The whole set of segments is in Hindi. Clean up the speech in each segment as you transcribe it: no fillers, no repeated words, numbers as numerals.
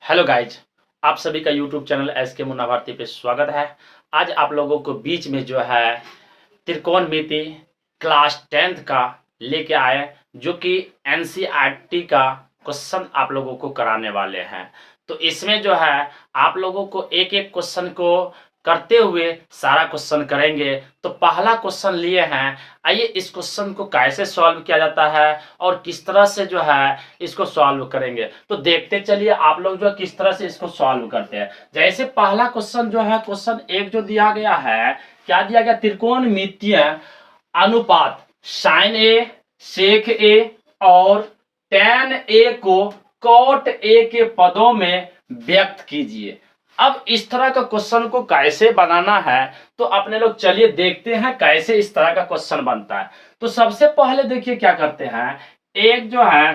हेलो गाइज, आप सभी का YouTube channel SK Munna Bharti पे स्वागत है। आज आप लोगों को बीच में जो है त्रिकोणमिति क्लास 10th का लेके आए, जो कि एनसीईआरटी का क्वेश्चन आप लोगों को कराने वाले हैं। तो इसमें जो है आप लोगों को एक एक क्वेश्चन को करते हुए सारा क्वेश्चन करेंगे। तो पहला क्वेश्चन लिए हैं, आइए इस क्वेश्चन को कैसे सॉल्व किया जाता है और किस तरह से जो है इसको सॉल्व करेंगे। तो देखते चलिए आप लोग जो किस तरह से इसको सॉल्व करते हैं। जैसे पहला क्वेश्चन जो है, क्वेश्चन एक जो दिया गया है, क्या दिया गया, त्रिकोणमितीय अनुपात साइन ए, सेक ए और tan ए को cot ए के पदों में व्यक्त कीजिए। अब इस तरह का क्वेश्चन को कैसे बनाना है, तो अपने लोग चलिए देखते हैं कैसे इस तरह का क्वेश्चन बनता है। तो सबसे पहले देखिए क्या करते हैं, एक जो है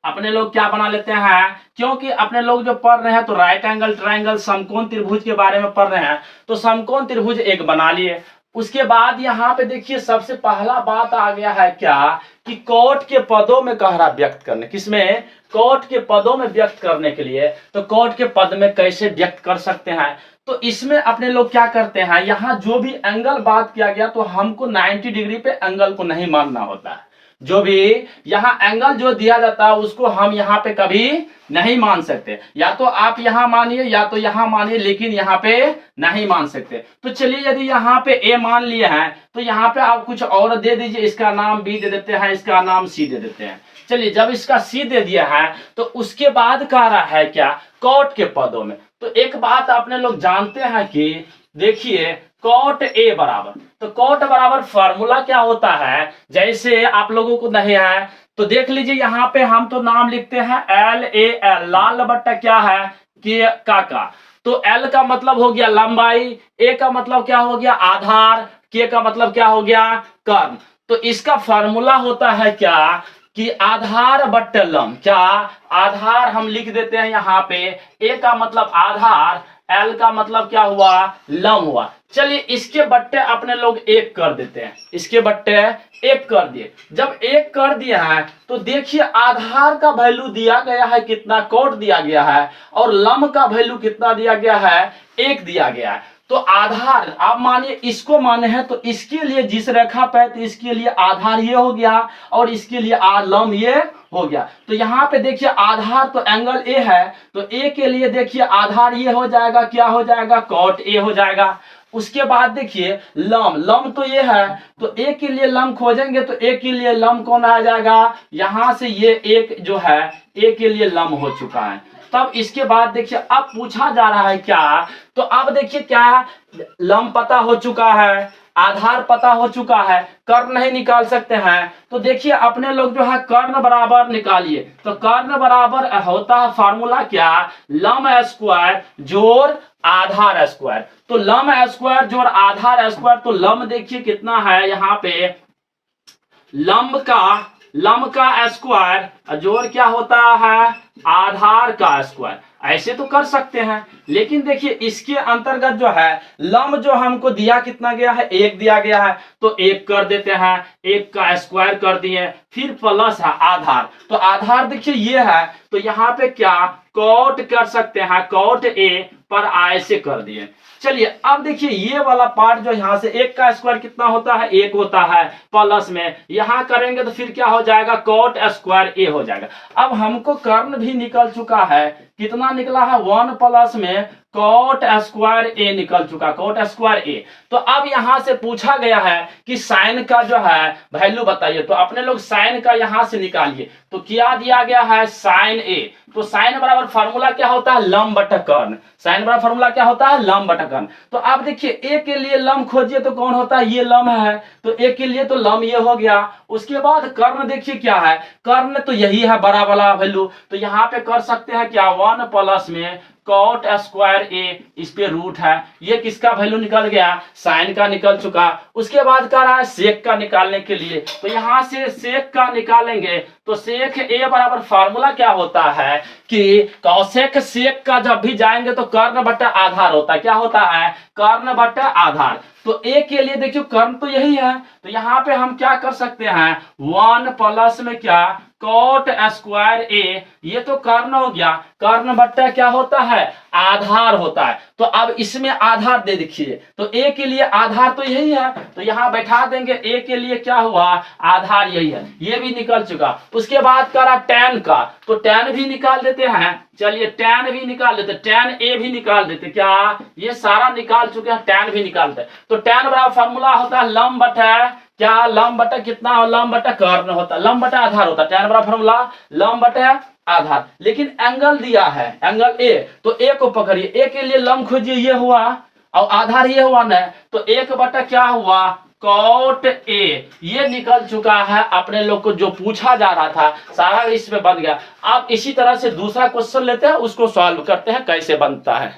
अपने लोग क्या बना लेते हैं, क्योंकि अपने लोग जो पढ़ रहे हैं तो राइट एंगल ट्रायंगल समकोण त्रिभुज के बारे में पढ़ रहे हैं, तो समकोण त्रिभुज एक बना लिए। उसके बाद यहाँ पे देखिए सबसे पहला बात आ गया है क्या, कि कोट के पदों में कह रहा व्यक्त करने, किसमें, कोट के पदों में व्यक्त करने के लिए। तो कोट के पद में कैसे व्यक्त कर सकते हैं, तो इसमें अपने लोग क्या करते हैं, यहाँ जो भी एंगल बात किया गया तो हमको 90 डिग्री पे एंगल को नहीं मानना होता है। जो भी यहाँ एंगल जो दिया जाता है उसको हम यहाँ पे कभी नहीं मान सकते, या तो आप यहाँ मानिए या तो यहाँ मानिए, लेकिन यहाँ पे नहीं मान सकते। तो चलिए यदि यहाँ पे ए मान लिए हैं तो यहाँ पे आप कुछ और दे दीजिए, इसका नाम बी दे देते हैं, इसका नाम सी दे देते हैं। चलिए जब इसका सी दे दिया है तो उसके बाद कह रहा है क्या, कोट के पदों में। तो एक बात आपने लोग जानते हैं कि देखिए cot ए बराबर, तो cot बराबर फॉर्मूला क्या होता है, जैसे आप लोगों को नहीं है तो देख लीजिए, यहाँ पे हम तो नाम लिखते हैं LAL, लाल बट्टा क्या है कि का। तो L का मतलब हो गया लंबाई, A का मतलब क्या हो गया आधार, K का मतलब क्या हो गया कर्ण। तो इसका फॉर्मूला होता है क्या, कि आधार बट्टे लंब, क्या आधार हम लिख देते हैं यहाँ पे, A का मतलब आधार, L का मतलब क्या हुआ लंब हुआ। चलिए इसके बट्टे अपने लोग एक कर देते हैं, इसके बट्टे एक कर दिए। जब एक कर दिया है तो देखिए आधार का वैल्यू दिया गया है कितना, कोट दिया गया है, और लंब का वैल्यू कितना दिया गया है, एक दिया गया है। तो आधार आप मानिए इसको माने हैं तो इसके लिए जिस रेखा पे, तो इसके लिए आधार ये हो गया और इसके लिए लंब ये हो गया। तो यहाँ पे देखिए आधार तो एंगल ए है, तो ए के लिए देखिए आधार ये हो जाएगा, क्या हो जाएगा cot ए हो जाएगा। उसके बाद देखिए लंब, लंब तो ये है, तो ए के लिए लंब खोजेंगे तो ए के लिए लंब कौन आ जाएगा, यहां से ये एक जो है ए के लिए लंब हो चुका है। तब इसके बाद देखिए अब पूछा जा रहा है क्या, तो अब देखिए क्या, लंब पता हो चुका है, आधार पता हो चुका है, कर्ण नहीं निकाल सकते हैं। तो देखिए अपने लोग जो है कर्ण बराबर निकालिए। तो कर्ण बराबर होता है फॉर्मूला क्या, लंब स्क्वायर जोड़ आधार स्क्वायर। तो लंब स्क्वायर जोड़ आधार स्क्वायर, तो लंब देखिए कितना है यहाँ पे, लंब का स्क्वायर जोड़ क्या होता है आधार का स्क्वायर। ऐसे तो कर सकते हैं, लेकिन देखिए इसके अंतर्गत जो है लंब जो हमको दिया कितना गया है, एक दिया गया है, तो एक कर देते हैं, एक का स्क्वायर कर दिए, फिर प्लस है आधार। तो आधार देखिए ये है, तो यहाँ पे क्या कोट कर सकते हैं, cot ए पर ऐसे कर दिए। चलिए अब देखिए ये वाला पार्ट जो यहाँ से एक का स्क्वायर कितना होता है, एक होता है, प्लस में यहाँ करेंगे तो फिर क्या हो जाएगा cot स्क्वायर ए हो जाएगा। अब हमको कर्ण भी निकल चुका है, कितना निकला है 1 प्लस में cot स्क्वायर ए निकल चुका, cot स्क्वायर ए। तो अब यहां से पूछा गया है कि साइन का जो है वैल्यू बताइए, तो अपने लोग साइन का यहां से निकालिए। तो क्या दिया गया है साइन ए, तो साइन बराबर फॉर्मूला क्या होता है लंब बटा कर्ण, साइन बराबर फॉर्मूला क्या होता है लंब बटा कर्ण। तो अब देखिए ए के लिए लंब खोजिए तो कौन होता है, ये लंब है, तो ए के लिए तो लंब ये हो गया। उसके बाद कर्ण देखिए क्या है, कर्ण तो यही है बड़ा वाला वैल्यू, तो यहाँ पे कर सकते हैं क्या 1 प्लस में cot स्क्वायर ए, इस पे रूट है, ये किसका वैल्यू निकल गया, साइन का निकल चुका। उसके बाद कह रहा है सेक का निकालने के लिए, तो यहां से सेक का निकालेंगे तो सेक ए बराबर फार्मूला क्या होता है कि कौशेक सेक का जब भी जाएंगे तो कर्ण बट्टा आधार होता है, क्या होता है कर्ण बट्टा आधार। तो ए के लिए देखियो कर्ण तो यही है, तो यहाँ पे हम क्या कर सकते हैं 1 प्लस में क्या कॉट स्क्वायर ए, ये तो कर्ण हो गया, कर्ण बट्टा क्या होता है, आधार होता है। तो अब इसमें आधार दे देखिए, तो ए के लिए आधार तो यही है, तो यहां बैठा देंगे, ए के लिए क्या हुआ, आधार यही है, ये भी निकल चुका। उसके बाद करा tan का, तो tan भी निकाल देते हैं, चलिए tan भी निकाल देते, tan ए भी निकाल देते, क्या ये सारा निकाल चुके हैं, tan भी निकालते। तो tan बराबर फॉर्मूला होता है लंब बटा क्या, लंब बटा कितना, लंब बटा कर्ण होता है, लंब बटा आधार होता है, tan बराबर फॉर्मूला लंब बटा आधार। लेकिन एंगल दिया है, एंगल ए, तो ए को पकड़िए, ए के लिए लंब खोजिए, ये हुआ, और आधार ये हुआ ना, तो एक बटा क्या हुआ, कॉट ए, ये निकल चुका है अपने लोग को, जो पूछा जा रहा था सारा इसमें बन गया। अब इसी तरह से दूसरा क्वेश्चन लेते हैं, उसको सॉल्व करते हैं कैसे बनता है।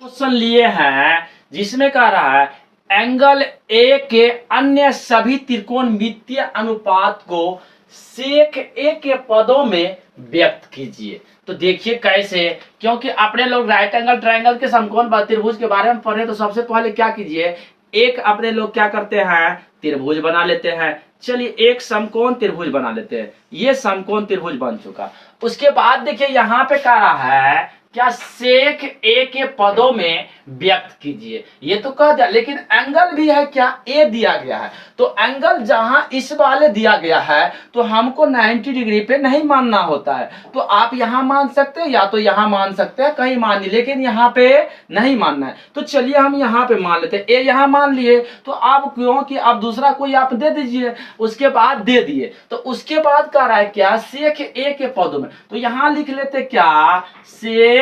क्वेश्चन लिए हैं जिसमें कह रहा है एंगल ए के अन्य सभी त्रिकोणमितीय अनुपात को सेक ए के पदों में व्यक्त कीजिए। तो देखिए कैसे, क्योंकि अपने लोग राइट एंगल ट्रायंगल के समकोण त्रिभुज के बारे में पढ़े, तो सबसे पहले क्या कीजिए, एक अपने लोग क्या करते हैं, त्रिभुज बना लेते हैं। चलिए एक समकोण त्रिभुज बना लेते हैं, ये समकोण त्रिभुज बन चुका। उसके बाद देखिए यहाँ पे कह रहा है क्या, सेक ए के पदों में व्यक्त कीजिए, ये तो कह दिया, लेकिन एंगल भी है क्या, ए दिया गया है, तो एंगल जहां इस वाले दिया गया है तो हमको 90 डिग्री पे नहीं मानना होता है। तो आप यहां मान सकते हैं या तो यहां मान सकते हैं, कहीं मान लीजिए, लेकिन यहाँ पे नहीं मानना है। तो चलिए हम यहाँ पे मान लेते हैं, ए यहाँ मान लिए, तो आप क्योंकि आप दूसरा कोई आप दे दीजिए, उसके बाद दे दिए, तो उसके बाद कह रहा है क्या, सेक ए के पदों में, तो यहाँ लिख लेते क्या, सेक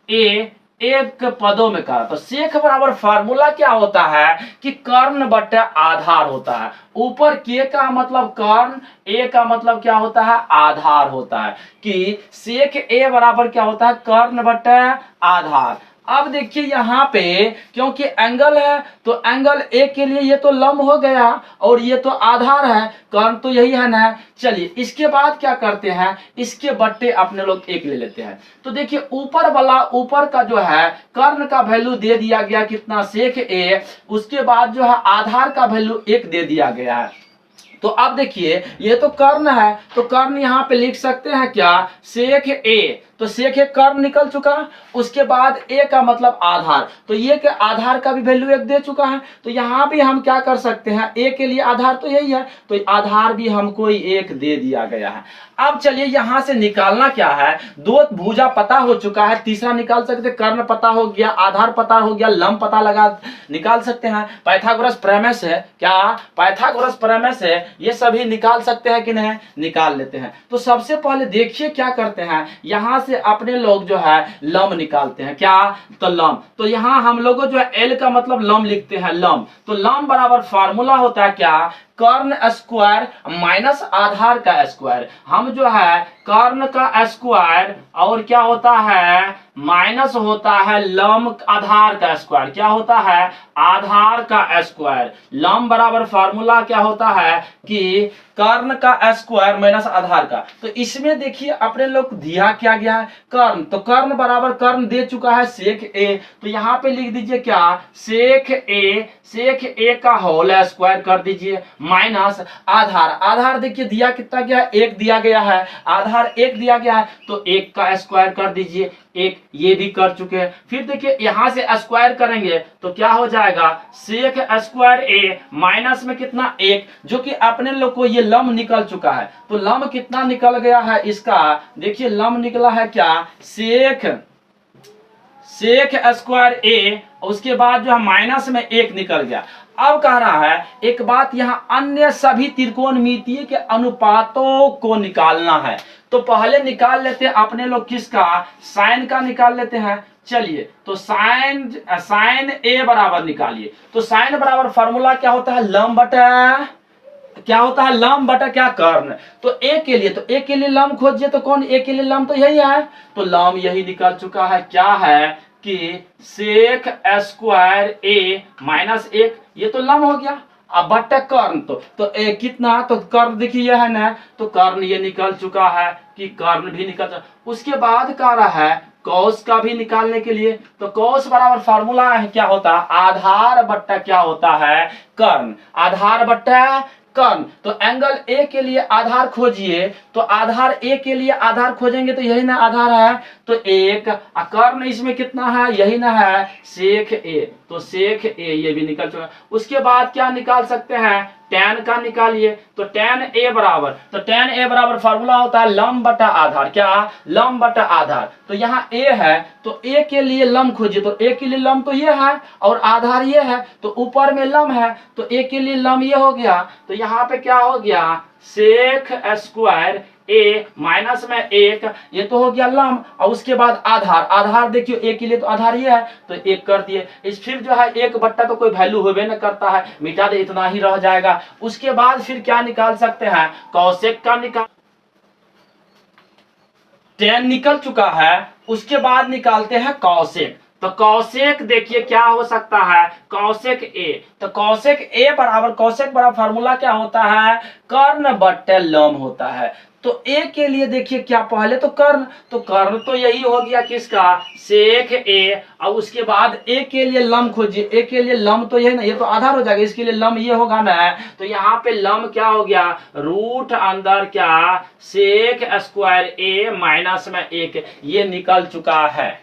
ए एक पदों में कहा। तो सेक बराबर फार्मूला क्या होता है कि कर्ण बटा आधार होता है, ऊपर के का मतलब कर्ण, ए का मतलब क्या होता है, आधार होता है, कि सेक ए बराबर क्या होता है, कर्ण बटा आधार। अब देखिए यहाँ पे क्योंकि एंगल है, तो एंगल ए के लिए ये तो लंब हो गया और ये तो आधार है, कर्ण तो यही है ना। चलिए इसके बाद क्या करते हैं, इसके बट्टे अपने लोग एक ले लेते हैं। तो देखिए ऊपर वाला, ऊपर का जो है कर्ण का वैल्यू दे दिया गया कितना, सेक ए, उसके बाद जो है आधार का वैल्यू एक दे दिया गया है। तो अब देखिए ये तो कर्ण है, तो कर्ण यहाँ पे लिख सकते हैं क्या, सेक ए, तो सेक ए कर्ण निकल चुका। उसके बाद ए का मतलब आधार, तो ये के आधार का भी वैल्यू एक दे चुका है। तो यहाँ भी हम क्या कर सकते हैं, ए के लिए आधार तो यही है, तो आधार भी हमको एक दे दिया गया है। अब चलिए यहाँ से निकालना क्या है, दो भुजा पता हो चुका है, तीसरा निकाल सकते, कर्ण पता हो गया, आधार पता हो गया, लंब पता लगा निकाल सकते हैं। पाइथागोरस प्रमेय से क्या, पाइथागोरस प्रमेय से ये सभी निकाल सकते हैं कि नहीं, निकाल लेते हैं। तो सबसे पहले देखिए क्या करते हैं, यहाँ से अपने लोग जो है लंब निकालते हैं, क्या, तो लंब, तो यहाँ हम लोग जो है एल का मतलब लंब लिखते हैं, लंब, तो लंब बराबर फार्मूला होता है क्या, कर्ण स्क्वायर माइनस आधार का स्क्वायर। हम जो है कर्ण का स्क्वायर और क्या होता है, माइनस होता है लंब आधार का स्क्वायर, क्या होता है, आधार का स्क्वायर। लंब बराबर फार्मूला क्या होता है कि कर्ण का स्क्वायर माइनस आधार का। तो इसमें देखिए अपने लोग दिया क्या गया है, कर्ण, तो कर्ण बराबर कर्ण दे चुका है सेक ए, तो यहाँ पे लिख दीजिए क्या, सेक ए, सेक ए का होल स्क्वायर कर दीजिए, माइनस आधार, आधार देखिए दिया कितना गया है, एक दिया गया है, आधार एक दिया गया है, तो एक का स्क्वायर कर दीजिए, एक, ये भी कर चुके हैं। फिर देखिए यहां से स्क्वायर करेंगे तो क्या हो जाएगा, सेक स्क्वायर ए माइनस में कितना, एक, जो कि अपने लोग को ये लंब निकल चुका है। तो लंब कितना निकल गया है इसका, देखिए लंब निकला है क्या, सेक, सेक स्क्वायर ए, उसके बाद जो है माइनस में एक निकल गया। अब कह रहा है एक बात, यहाँ अन्य सभी त्रिकोणमितीय के अनुपातों को निकालना है। तो पहले निकाल लेते हैं अपने लोग किसका, साइन का निकाल लेते हैं। चलिए तो साइन, साइन ए बराबर निकालिए। तो साइन बराबर फार्मूला क्या होता है, लंब बटा क्या होता है, लंब बटा क्या, कर्ण। तो ए के लिए, तो ए के लिए लंब खोजिए, तो कौन, ए के लिए लंब तो यही है, तो लंब यही निकल चुका है, क्या है कि सेक स्क्वायर ए माइनस एक, ये तो लंब हो गया। अब बटा कर्ण, तो ए कितना, तो कर्ण देखिए यह है ना, तो कर्ण ये निकल चुका है कि कर्ण भी निकल चुका। उसके बाद कह रहा है कौस का भी निकालने के लिए, तो कौस बराबर फार्मूला है क्या होता है, आधार बट्टा क्या होता है, कर्ण, आधार बट्टा कर्ण। तो एंगल ए के लिए आधार खोजिए, तो आधार ए के लिए आधार खोजेंगे तो यही ना आधार है, तो एक, कर्ण इसमें कितना है, यही ना है सेक ए, तो सेक ए ये भी निकल चुका। उसके बाद क्या निकाल सकते हैं, tan का निकालिए, तो tan a बराबर, तो tan a बराबर फार्मूला होता है लंब बटा आधार, क्या लंब बटा आधार। तो यहाँ a है तो a के लिए लंब खोजिए, तो a के लिए लंब तो ये है और आधार ये है, तो ऊपर में लंब है तो a के लिए लंब ये हो गया। तो यहाँ पे क्या हो गया, सेक स्क्वायर ए माइनस में एक, ये तो हो गया लंब, और उसके बाद आधार, आधार देखियो ए के लिए तो आधार ये है तो एक कर दिए। इस फिर जो है एक बट्टा तो कोई वैल्यू होबे न करता है, मिटा दे इतना ही रह जाएगा। उसके बाद फिर क्या निकाल सकते हैं, कौशिक का निकाल, tan निकल चुका है, उसके बाद निकालते हैं कौशिक। तो कौशिक देखिए क्या हो सकता है, कौशिक ए, तो कौशिक ए बराबर, कौशिक बराबर फार्मूला क्या होता है, कर्ण बट्टे लंब होता है। तो ए के लिए देखिए क्या, पहले तो कर्ण, तो कर्ण तो यही हो गया किसका, सेक ए, और उसके बाद ए के लिए लंब खोजिए, ए के लिए लंब तो यही ना, ये तो आधार हो जाएगा, इसके लिए लंब ये होगा ना, तो यहाँ पे लंब क्या हो गया, रूट अंदर क्या सेक स्क्वायर ए माइनस में एक, ये निकल चुका है।